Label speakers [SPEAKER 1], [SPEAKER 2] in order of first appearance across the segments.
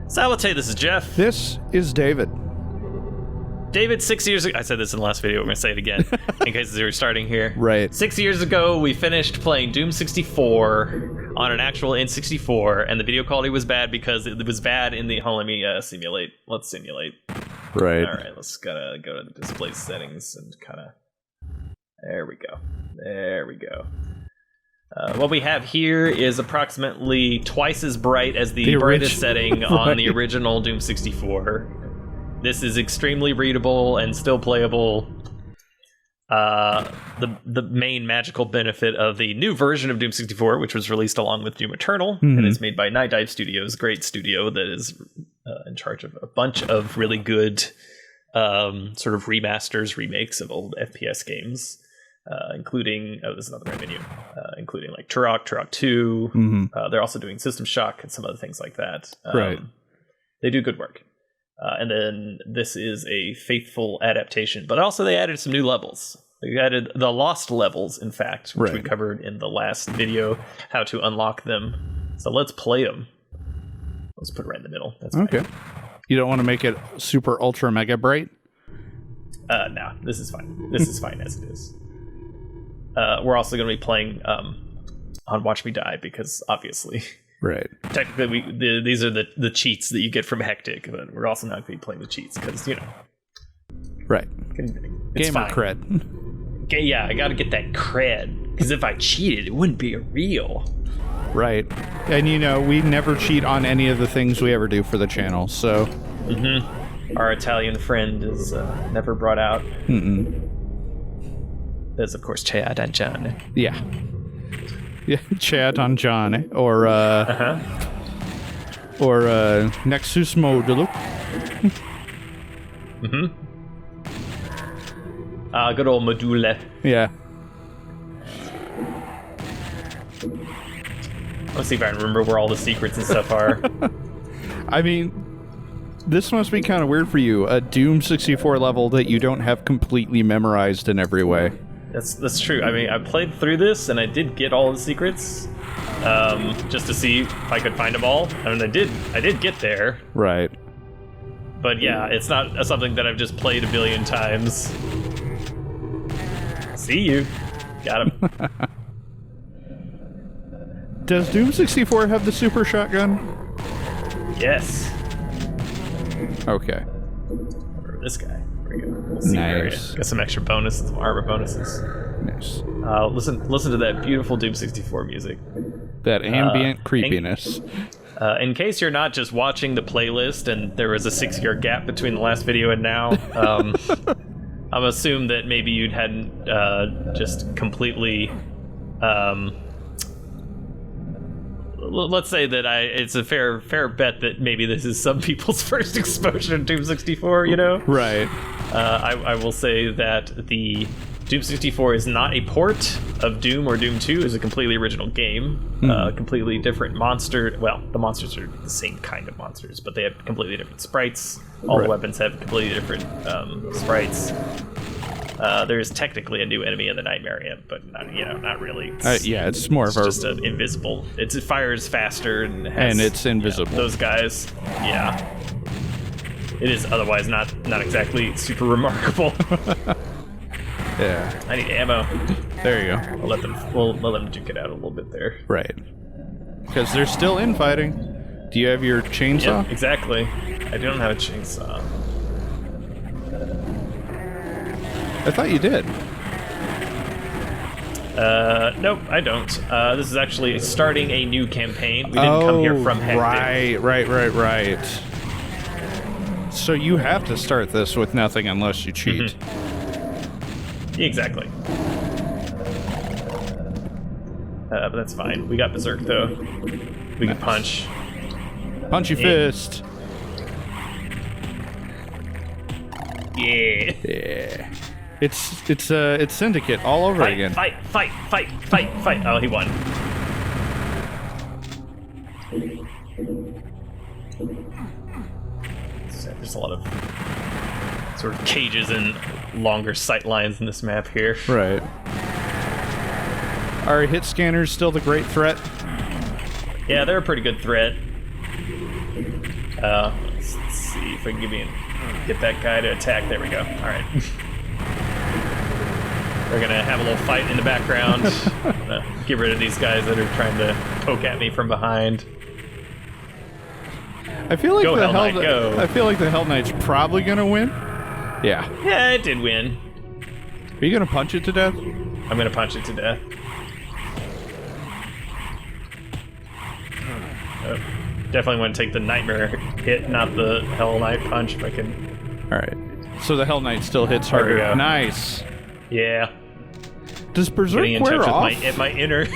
[SPEAKER 1] Salute, this is Jeff.
[SPEAKER 2] This is David.
[SPEAKER 1] David, 6 years ago, I said this in the last video, we're going to say it again, in case you're starting here.
[SPEAKER 2] Right.
[SPEAKER 1] 6 years ago, we finished playing Doom 64 on an actual N64, and the video quality was bad because it was bad in the, let me simulate. Let's simulate.
[SPEAKER 2] Right.
[SPEAKER 1] Alright, let's gotta go to the display settings and kind of, there we go. There we go. What we have here is approximately twice as bright as the brightest setting on the original Doom 64. This is extremely readable and still playable. The main magical benefit of the new version of Doom 64, which was released along with Doom Eternal, and is made by Nightdive Studios, great studio that is in charge of a bunch of really good sort of remasters, remakes of old FPS games. Including, there's another right menu, including like Turok 2. They're also doing System Shock and some other things like that.
[SPEAKER 2] Right.
[SPEAKER 1] They do good work. And then this is a faithful adaptation, but also they added some new levels. They added the lost levels, in fact, which we covered in the last video, how to unlock them. So let's play them. Let's put it right in the middle. That's
[SPEAKER 2] okay.
[SPEAKER 1] fine.
[SPEAKER 2] You don't want to make it super ultra mega bright?
[SPEAKER 1] No, this is fine. This is fine as it is. We're also going to be playing on Watch Me Die because obviously,
[SPEAKER 2] right?
[SPEAKER 1] Technically, these are the cheats that you get from Hectic, but we're also not going to be playing the cheats because
[SPEAKER 2] right?
[SPEAKER 1] It's
[SPEAKER 2] Gamer
[SPEAKER 1] fine.
[SPEAKER 2] cred.
[SPEAKER 1] Okay, yeah, I got to get that cred because if I cheated, it wouldn't be real.
[SPEAKER 2] Right, and we never cheat on any of the things we ever do for the channel, so.
[SPEAKER 1] Our Italian friend is never brought out. There's, of course, Chad and John.
[SPEAKER 2] Yeah, Chad on John, or Nexus Modulu.
[SPEAKER 1] Good old Module.
[SPEAKER 2] Yeah.
[SPEAKER 1] Let's see if I can remember where all the secrets and stuff are.
[SPEAKER 2] I mean, this must be kind of weird for you, a Doom 64 level that you don't have completely memorized in every way.
[SPEAKER 1] That's true. I mean, I played through this and I did get all the secrets, just to see if I could find them all. I mean, I did get there.
[SPEAKER 2] Right.
[SPEAKER 1] But yeah, it's not something that I've just played a billion times. See you. Got him.
[SPEAKER 2] Does Doom 64 have the super shotgun?
[SPEAKER 1] Yes.
[SPEAKER 2] Okay.
[SPEAKER 1] Or this guy. There we go. We'll see.
[SPEAKER 2] Nice.
[SPEAKER 1] Got some extra bonuses, some armor bonuses.
[SPEAKER 2] Nice.
[SPEAKER 1] Listen to that beautiful Doom 64 music.
[SPEAKER 2] That ambient creepiness.
[SPEAKER 1] In case you're not just watching the playlist and there was a 6-year gap between the last video and now, I'm assume that maybe you hadn't just completely. Let's say that it's a fair bet that maybe this is some people's first exposure to Doom 64.
[SPEAKER 2] Right.
[SPEAKER 1] I will say that the Doom 64 is not a port of Doom or Doom 2. It's a completely original game. Completely different monster. Well, the monsters are the same kind of monsters, but they have completely different sprites. All the weapons have completely different sprites. There's technically a new enemy in the Nightmare Imp, but not really.
[SPEAKER 2] It's more of
[SPEAKER 1] just an invisible. It fires faster and
[SPEAKER 2] it's invisible.
[SPEAKER 1] Those guys, yeah. It is otherwise not exactly super remarkable.
[SPEAKER 2] Yeah.
[SPEAKER 1] I need ammo.
[SPEAKER 2] There you go.
[SPEAKER 1] We'll let them duke it out a little bit there.
[SPEAKER 2] Right. Because they're still infighting. Do you have your chainsaw?
[SPEAKER 1] Yeah, exactly. I don't have a chainsaw.
[SPEAKER 2] I thought you did.
[SPEAKER 1] Nope, I don't. This is actually starting a new campaign. We didn't come here from Hectic.
[SPEAKER 2] Right. So you have to start this with nothing unless you cheat.
[SPEAKER 1] Exactly. But that's fine. We got Berserk, though. We can punch.
[SPEAKER 2] Punchy fist.
[SPEAKER 1] Yeah.
[SPEAKER 2] It's Syndicate all over again.
[SPEAKER 1] Fight. Oh, he won. There's a lot of sort of cages and longer sight lines in this map here.
[SPEAKER 2] Right. Are hit scanners still the great threat?
[SPEAKER 1] Yeah, they're a pretty good threat. Let's see if I can get that guy to attack. There we go. All right. We're gonna have a little fight in the background. Get rid of these guys that are trying to poke at me from behind.
[SPEAKER 2] I feel like
[SPEAKER 1] Go, Hell Knight, go.
[SPEAKER 2] I feel like the Hell Knight's probably gonna win. Yeah.
[SPEAKER 1] Yeah, it did win.
[SPEAKER 2] Are you gonna punch it to death?
[SPEAKER 1] I'm gonna punch it to death. Definitely want to take the Nightmare hit, not the Hell Knight punch if I can.
[SPEAKER 2] Alright. So the Hell Knight still hits
[SPEAKER 1] There we
[SPEAKER 2] harder.
[SPEAKER 1] go.
[SPEAKER 2] Nice.
[SPEAKER 1] Yeah.
[SPEAKER 2] Does Berserk
[SPEAKER 1] Getting in
[SPEAKER 2] wear
[SPEAKER 1] touch
[SPEAKER 2] off?
[SPEAKER 1] with my inner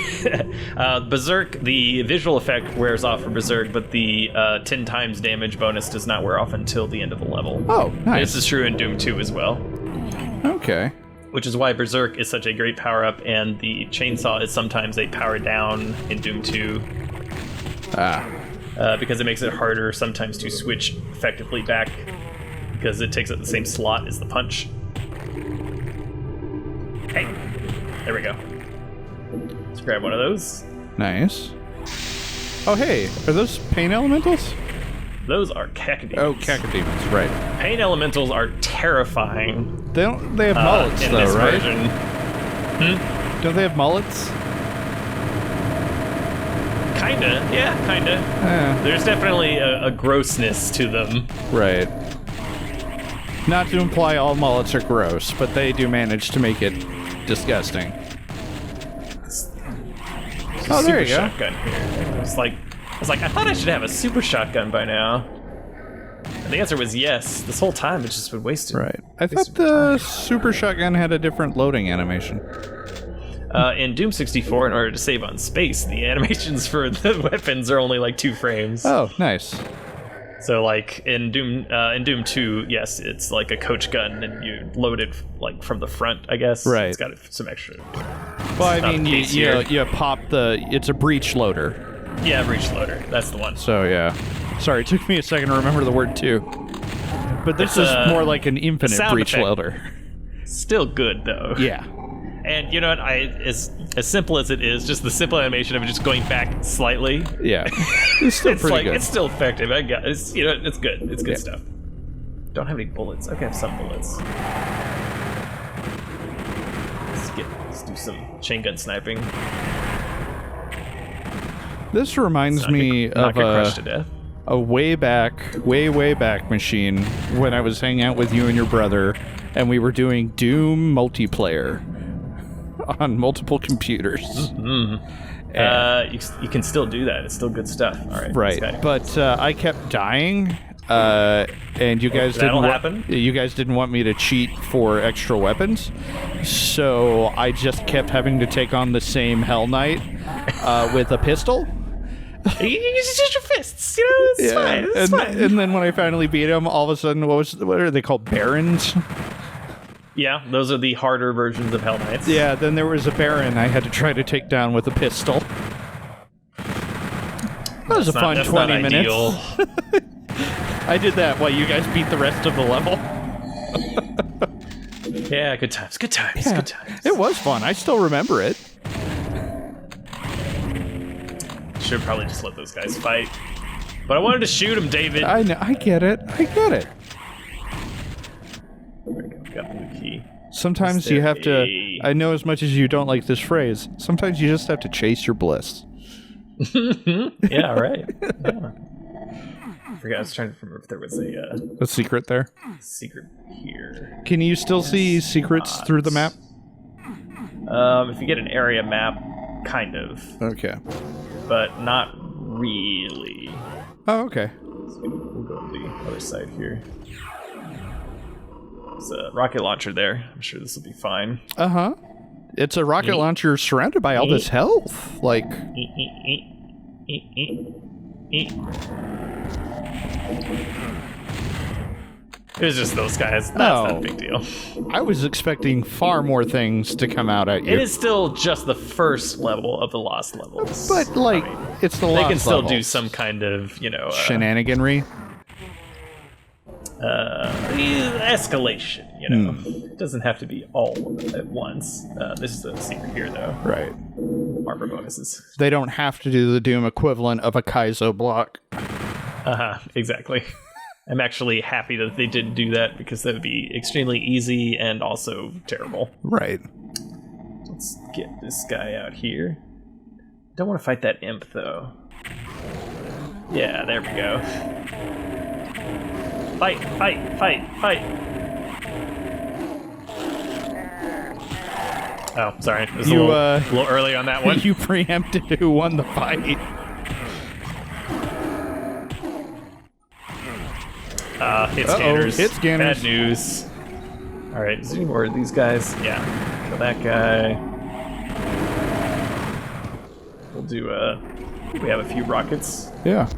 [SPEAKER 1] Berserk, the visual effect wears off for Berserk, but the 10 times damage bonus does not wear off until the end of the level.
[SPEAKER 2] Oh, nice.
[SPEAKER 1] This is true in Doom 2 as well.
[SPEAKER 2] Okay.
[SPEAKER 1] Which is why Berserk is such a great power-up, and the chainsaw is sometimes a power down in Doom 2. Because it makes it harder sometimes to switch effectively back, because it takes up the same slot as the punch. Hey, there we go. Let's grab one of those.
[SPEAKER 2] Nice. Oh, hey, are those pain elementals?
[SPEAKER 1] Those are cacodemons.
[SPEAKER 2] Oh, cacodemons, right.
[SPEAKER 1] Pain elementals are terrifying.
[SPEAKER 2] They have mullets,
[SPEAKER 1] in
[SPEAKER 2] though,
[SPEAKER 1] this
[SPEAKER 2] right?
[SPEAKER 1] version.
[SPEAKER 2] Don't they have mullets?
[SPEAKER 1] Kinda, yeah, kinda.
[SPEAKER 2] Yeah.
[SPEAKER 1] There's definitely a grossness to them.
[SPEAKER 2] Right. Not to imply all mullets are gross, but they do manage to make it disgusting. Oh, there you go.
[SPEAKER 1] Shotgun here. I was like, I thought I should have a super shotgun by now. And the answer was yes. This whole time it's just been wasted.
[SPEAKER 2] Right. I thought the super shotgun had a different loading animation.
[SPEAKER 1] In Doom 64, in order to save on space, the animations for the weapons are only like 2 frames.
[SPEAKER 2] Oh, nice.
[SPEAKER 1] So like in Doom 2, yes, it's like a coach gun, and you load it like from the front, I guess.
[SPEAKER 2] Right.
[SPEAKER 1] It's got some extra.
[SPEAKER 2] Well, I mean, you pop it's a breech loader.
[SPEAKER 1] Yeah, breech loader. That's the one.
[SPEAKER 2] So yeah. Sorry, it took me a second to remember the word too. But this is more like an infinite breech loader.
[SPEAKER 1] Still good though.
[SPEAKER 2] Yeah.
[SPEAKER 1] And you know what? As simple as it is, just the simple animation of it just going back slightly.
[SPEAKER 2] Yeah. It's still pretty good.
[SPEAKER 1] It's still effective. I guess it's it's good. It's good stuff. Don't have any bullets. Okay, I have some bullets. Let's do some chain gun sniping.
[SPEAKER 2] This reminds me of a way back machine when I was hanging out with you and your brother, and we were doing Doom multiplayer on multiple computers.
[SPEAKER 1] You can still do that. It's still good stuff. All right.
[SPEAKER 2] Right, but I kept dying, and you guys didn't want me to cheat for extra weapons, so I just kept having to take on the same Hell Knight with a pistol.
[SPEAKER 1] You just use your fists, it's fine. It's fine.
[SPEAKER 2] And then when I finally beat him, all of a sudden, what are they called? Barons?
[SPEAKER 1] Yeah, those are the harder versions of Hell Knights.
[SPEAKER 2] Yeah, then there was a Baron I had to try to take down with a pistol. That was a fun 20 minutes. I did that while you guys beat the rest of the level.
[SPEAKER 1] Yeah, good times, good times,
[SPEAKER 2] Yeah,
[SPEAKER 1] good times.
[SPEAKER 2] it was fun. I still remember it.
[SPEAKER 1] Should probably just let those guys fight. But I wanted to shoot him, David.
[SPEAKER 2] I know. I get it.
[SPEAKER 1] Got the key.
[SPEAKER 2] Sometimes you have to... I know as much as you don't like this phrase, sometimes you just have to chase your bliss.
[SPEAKER 1] Yeah, right. Yeah. I forgot, I was trying to remember if there was
[SPEAKER 2] a secret there.
[SPEAKER 1] Secret here.
[SPEAKER 2] Can you still see secrets through the map?
[SPEAKER 1] If you get an area map, kind of.
[SPEAKER 2] Okay.
[SPEAKER 1] But not really.
[SPEAKER 2] Oh, okay.
[SPEAKER 1] So we'll go on the other side here. There's a rocket launcher there. I'm sure this will be fine.
[SPEAKER 2] Uh-huh. It's a rocket launcher surrounded by all this health. Like...
[SPEAKER 1] It was just those guys. That's not a big deal.
[SPEAKER 2] I was expecting far more things to come out at you.
[SPEAKER 1] It is still just the first level of the Lost levels.
[SPEAKER 2] But, like, it's the Lost
[SPEAKER 1] They can still
[SPEAKER 2] levels.
[SPEAKER 1] do some kind of,
[SPEAKER 2] shenaniganry.
[SPEAKER 1] escalation, It doesn't have to be all at once. This is a secret here, though.
[SPEAKER 2] Right.
[SPEAKER 1] Armor bonuses.
[SPEAKER 2] They don't have to do the Doom equivalent of a Kaizo block.
[SPEAKER 1] Exactly. I'm actually happy that they didn't do that, because that would be extremely easy and also terrible.
[SPEAKER 2] Right.
[SPEAKER 1] Let's get this guy out here. Don't want to fight that imp, though. Yeah, there we go. Fight, fight, fight, fight. Oh, sorry. It was a little early on that one.
[SPEAKER 2] You preempted who won the fight.
[SPEAKER 1] Hit scanners.
[SPEAKER 2] Hit scanners.
[SPEAKER 1] Bad news. Alright, is there any more of these guys? Yeah. Kill that guy. We'll do, we have a few rockets.
[SPEAKER 2] Yeah.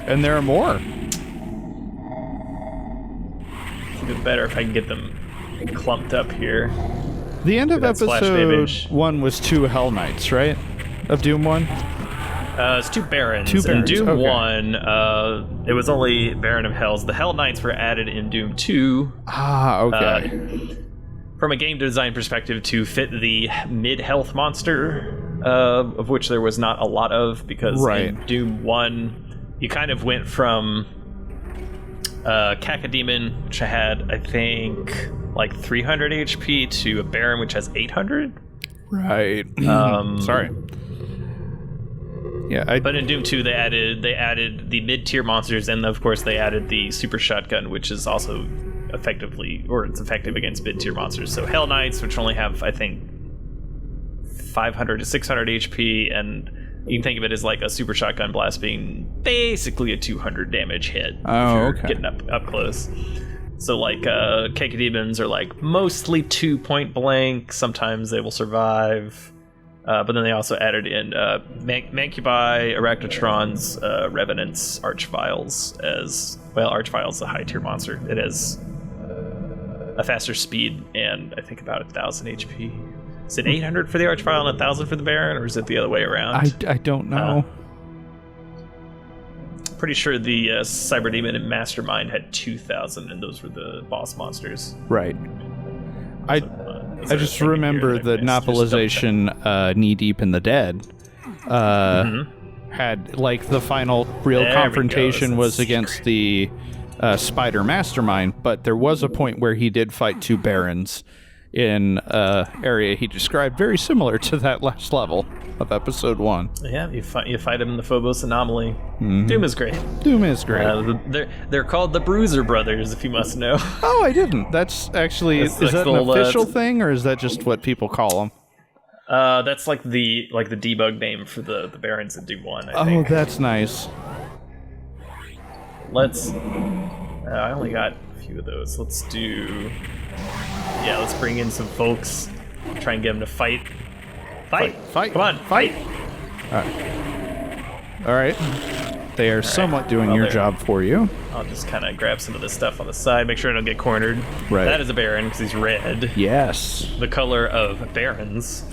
[SPEAKER 2] And there are more.
[SPEAKER 1] It's even better if I can get them clumped up here.
[SPEAKER 2] The end of episode 1 was 2 Hell Knights, right? Of Doom 1?
[SPEAKER 1] It's 2 Barons.
[SPEAKER 2] 2 Barons.
[SPEAKER 1] In Doom
[SPEAKER 2] okay.
[SPEAKER 1] 1, it was only Baron of Hells. The Hell Knights were added in Doom 2.
[SPEAKER 2] Ah, okay.
[SPEAKER 1] From a game design perspective, to fit the mid-health monster, of which there was not a lot of, because in Doom 1, you kind of went from Cacodemon, which had, I think, like 300 HP, to a Baron, which has 800.
[SPEAKER 2] Right. Sorry. Yeah,
[SPEAKER 1] but in Doom 2, they added the mid-tier monsters, and of course they added the super shotgun, which is also it's effective against mid-tier monsters. So Hell Knights, which only have, I think, 500 to 600 HP, and you can think of it as like a super shotgun blast being basically a 200 damage hit if you're getting up close. So like Cacodemons are like mostly 2 point blank. Sometimes they will survive. But then they also added in Mancubi, Arachnotrons, Revenants, Archviles as well. Archvile's a high tier monster. It has a faster speed and I think about 1,000 HP. Is it 800 for the Archvile and 1,000 for the Baron, or is it the other way around?
[SPEAKER 2] I don't know.
[SPEAKER 1] Pretty sure the Cyberdemon and Mastermind had 2,000, and those were the boss monsters.
[SPEAKER 2] Right. I just remember the novelization Knee Deep in the Dead had, like, the final real confrontation was against the Spider Mastermind, but there was a point where he did fight 2 Barons in area he described very similar to that last level of episode 1.
[SPEAKER 1] Yeah, you fight him in the Phobos Anomaly. Mm-hmm. Doom is great.
[SPEAKER 2] Doom is great.
[SPEAKER 1] They're called the Bruiser Brothers, if you must know.
[SPEAKER 2] Oh, I didn't. That's actually is that an official thing, or is that just what people call them?
[SPEAKER 1] That's like the debug name for the Barons in Doom 1. I think.
[SPEAKER 2] Oh, that's nice.
[SPEAKER 1] Let's. I only got a few of those. Let's bring in some folks. Try and get them to fight. Fight! Come on, fight!
[SPEAKER 2] All right. They are somewhat doing your job for you.
[SPEAKER 1] I'll just kind of grab some of this stuff on the side, make sure I don't get cornered.
[SPEAKER 2] Right.
[SPEAKER 1] That is a Baron, because he's red.
[SPEAKER 2] Yes.
[SPEAKER 1] The color of Barons.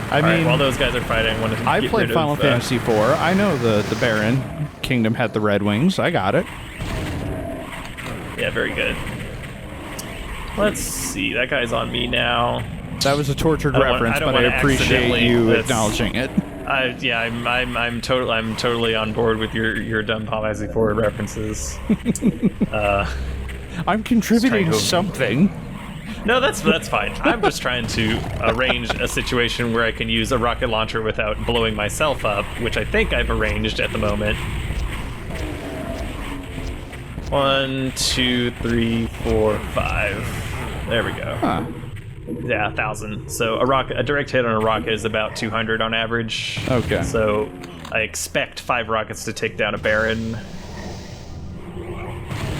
[SPEAKER 2] I mean,
[SPEAKER 1] while those guys are fighting,
[SPEAKER 2] I played Final Fantasy IV. I know the Baron Kingdom had the red wings. I got it.
[SPEAKER 1] Yeah, very good. Let's see. That guy's on me now.
[SPEAKER 2] That was a tortured reference, but I appreciate you acknowledging it.
[SPEAKER 1] I'm totally on board with your dumb Final Fantasy IV references.
[SPEAKER 2] I'm contributing something.
[SPEAKER 1] No, that's fine. I'm just trying to arrange a situation where I can use a rocket launcher without blowing myself up, which I think I've arranged at the moment. 1, 2, 3, 4, 5. There we go.
[SPEAKER 2] Huh.
[SPEAKER 1] Yeah, 1,000. So a direct hit on a rocket is about 200 on average.
[SPEAKER 2] Okay.
[SPEAKER 1] So I expect 5 rockets to take down a Baron.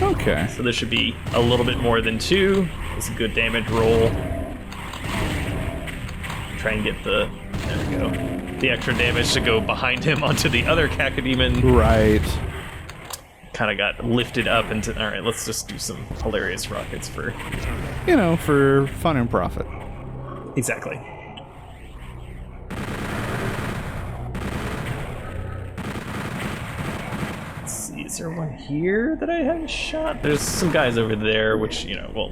[SPEAKER 2] Okay.
[SPEAKER 1] So this should be a little bit more than 2. It's a good damage roll. Try and get there we go. The extra damage to go behind him onto the other Cacodemon.
[SPEAKER 2] Right.
[SPEAKER 1] Kind of got lifted up into. All right, let's just do some hilarious rockets for.
[SPEAKER 2] For fun and profit.
[SPEAKER 1] Exactly. Let's see, is Is there one here that I haven't shot? There's some guys over there, which, we'll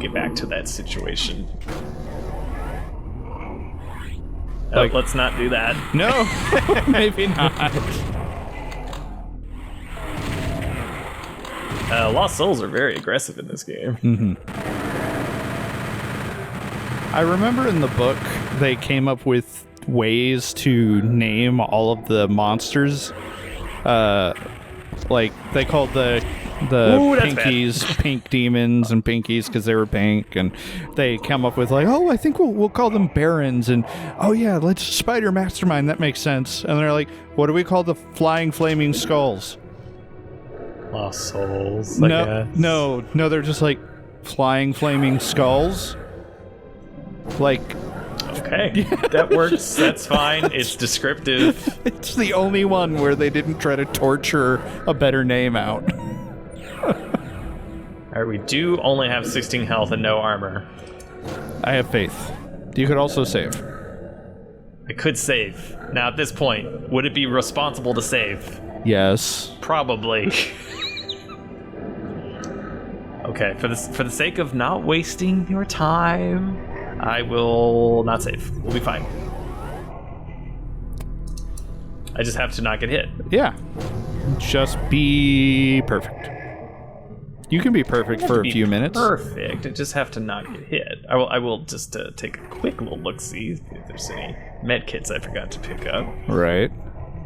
[SPEAKER 1] get back to that situation. Let's not do that.
[SPEAKER 2] No, maybe not.
[SPEAKER 1] Lost Souls are very aggressive in this game.
[SPEAKER 2] Mm-hmm. I remember in the book they came up with ways to name all of the monsters. Like they called the pinkies pink demons and pinkies because they were pink, and they come up with like, oh, I think we'll call them barons, and oh yeah, let's spider mastermind, that makes sense. And they're like, what do we call the flying flaming skulls?
[SPEAKER 1] Lost Souls.
[SPEAKER 2] No, they're just like flying flaming skulls. Like,
[SPEAKER 1] okay, that works. That's fine. It's descriptive.
[SPEAKER 2] It's the only one where they didn't try to torture a better name out.
[SPEAKER 1] Alright, we do only have 16 health and no armor.
[SPEAKER 2] I have faith. You could also save.
[SPEAKER 1] I could save. Now, at this point, would it be responsible to save?
[SPEAKER 2] Yes.
[SPEAKER 1] Probably. Okay, for the sake of not wasting your time, I will not save. We'll be fine. I just have to not get hit.
[SPEAKER 2] Yeah. Just be perfect. You can be perfect for a few minutes.
[SPEAKER 1] Perfect. I just have to not get hit. I will just take a quick little look-see if there's any med kits I forgot to pick up.
[SPEAKER 2] Right.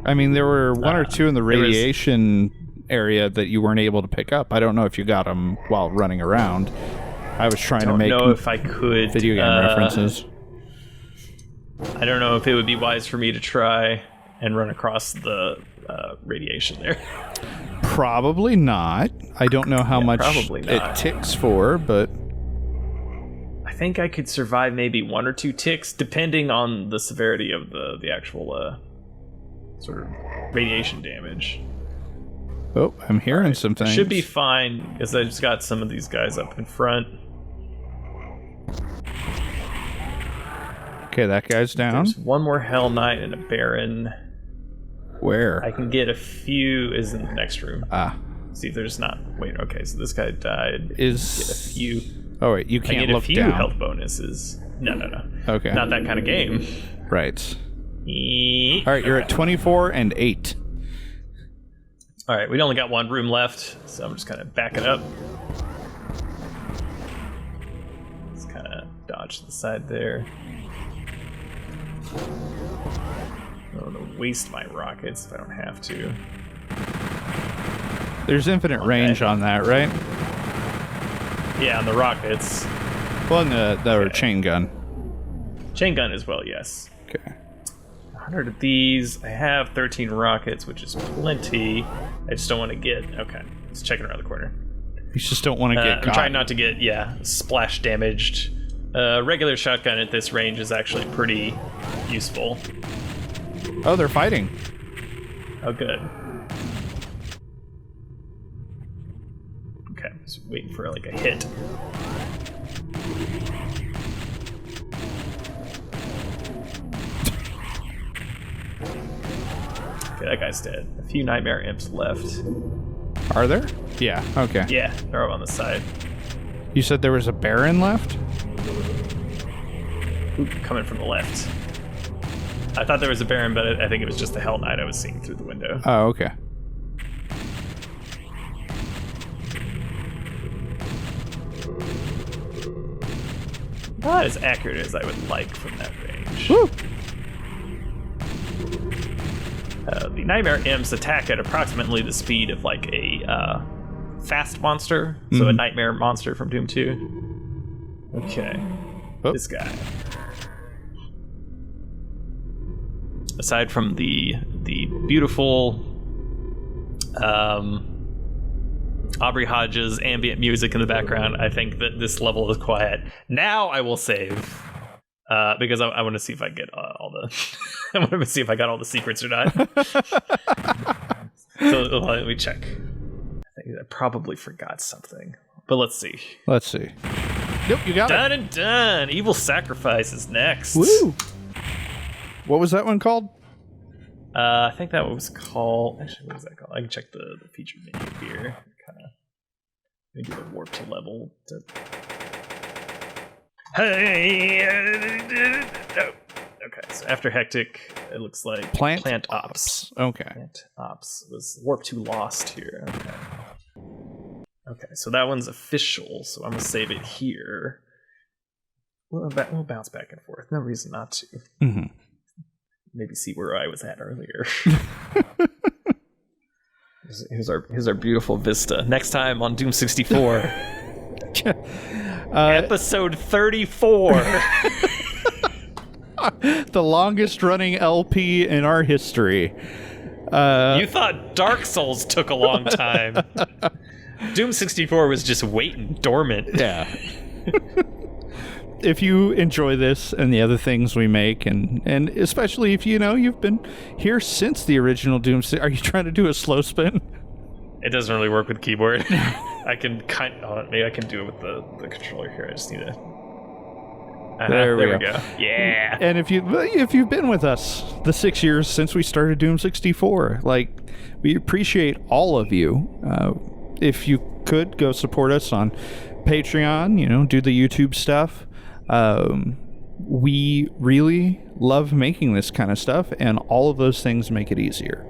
[SPEAKER 2] I mean, there were one or two in the radiation area that you weren't able to pick up. I don't know if you got them while running around. I was trying to make
[SPEAKER 1] know if I could
[SPEAKER 2] video game references.
[SPEAKER 1] I don't know if it would be wise for me to try and run across the radiation there.
[SPEAKER 2] Probably not. I don't know how much it ticks for, but
[SPEAKER 1] I think I could survive maybe 1 or 2 ticks, depending on the severity of the actual sort of radiation damage.
[SPEAKER 2] Oh, I'm hearing some things.
[SPEAKER 1] Should be fine, because I just got some of these guys up in front.
[SPEAKER 2] Okay, that guy's down.
[SPEAKER 1] There's one more Hell Knight and a Baron.
[SPEAKER 2] Where?
[SPEAKER 1] I can get a few, is in the next room.
[SPEAKER 2] Ah.
[SPEAKER 1] See if there's not. Wait, okay, so this guy died.
[SPEAKER 2] Get
[SPEAKER 1] a few.
[SPEAKER 2] Oh, wait, you can't look down.
[SPEAKER 1] I get a few health bonuses. No.
[SPEAKER 2] Okay.
[SPEAKER 1] Not that kind of game.
[SPEAKER 2] Right. Alright, you're at 24 and 8.
[SPEAKER 1] Alright, we only got one room left, so I'm just kind of backing up. Let's kind of dodge to the side there. I don't want to waste my rockets if I don't have to.
[SPEAKER 2] There's infinite range on that, right?
[SPEAKER 1] Yeah, on the rockets.
[SPEAKER 2] Well, on the chain gun.
[SPEAKER 1] Chain gun as well, yes.
[SPEAKER 2] Okay.
[SPEAKER 1] 100 of these. I have 13 rockets, which is plenty. I just don't want to get... Okay, it's checking around the corner.
[SPEAKER 2] You just don't want to get caught.
[SPEAKER 1] I'm trying not to get, splash damaged. Regular shotgun at this range is actually pretty useful.
[SPEAKER 2] Oh, they're fighting.
[SPEAKER 1] Oh, good. Okay, just waiting for like a hit. Okay, that guy's dead. A few Nightmare Imps left.
[SPEAKER 2] Are there? Yeah, okay.
[SPEAKER 1] Yeah, they're all on the side.
[SPEAKER 2] You said there was a Baron left?
[SPEAKER 1] Ooh, coming from the left. I thought there was a Baron, but I think it was just the Hell Knight I was seeing through the window.
[SPEAKER 2] Oh, okay.
[SPEAKER 1] Not as accurate as I would like from that range.
[SPEAKER 2] Woo!
[SPEAKER 1] The Nightmare Imps attack at approximately the speed of like a fast monster, so a Nightmare monster from Doom 2. Okay, this guy. Aside from the beautiful Aubrey Hodges ambient music in the background, I think that this level is quiet. Now I will save because I want to see if I get all the. I want to see if I got all the secrets or not. So let me check. I think I probably forgot something, but let's see.
[SPEAKER 2] Let's see. Nope, you got
[SPEAKER 1] it. And done. Evil Sacrifice is next.
[SPEAKER 2] Woo! What was that one called?
[SPEAKER 1] I think that was called. Actually, what was that called? I can check the featured menu here. Kind of maybe the warp to level. Okay, so after Hectic, it looks like Plant Ops.
[SPEAKER 2] Okay.
[SPEAKER 1] Plant Ops was Warp 2 Lost here. Okay, so that one's official, so I'm going to save it here. We'll bounce back and forth. No reason not to.
[SPEAKER 2] Mm-hmm.
[SPEAKER 1] Maybe see where I was at earlier. here's our beautiful vista. Next time on Doom 64. Episode 34.
[SPEAKER 2] The longest running LP in our history.
[SPEAKER 1] You thought Dark Souls took a long time. Doom 64 was just waiting dormant.
[SPEAKER 2] Yeah. If you enjoy this and the other things we make, and especially if you've been here since the original Doom, are you trying to do a slow spin?
[SPEAKER 1] It doesn't really work with keyboard. I can maybe I can do it with the controller here. I just need to. There we go. Yeah.
[SPEAKER 2] And if you've been with us the 6 years since we started Doom 64, we appreciate all of you. If you could go support us on Patreon, do the YouTube stuff. We really love making this kind of stuff, and all of those things make it easier.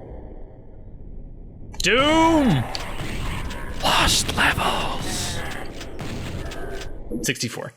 [SPEAKER 1] Doom!
[SPEAKER 2] Lost Levels.
[SPEAKER 1] 64.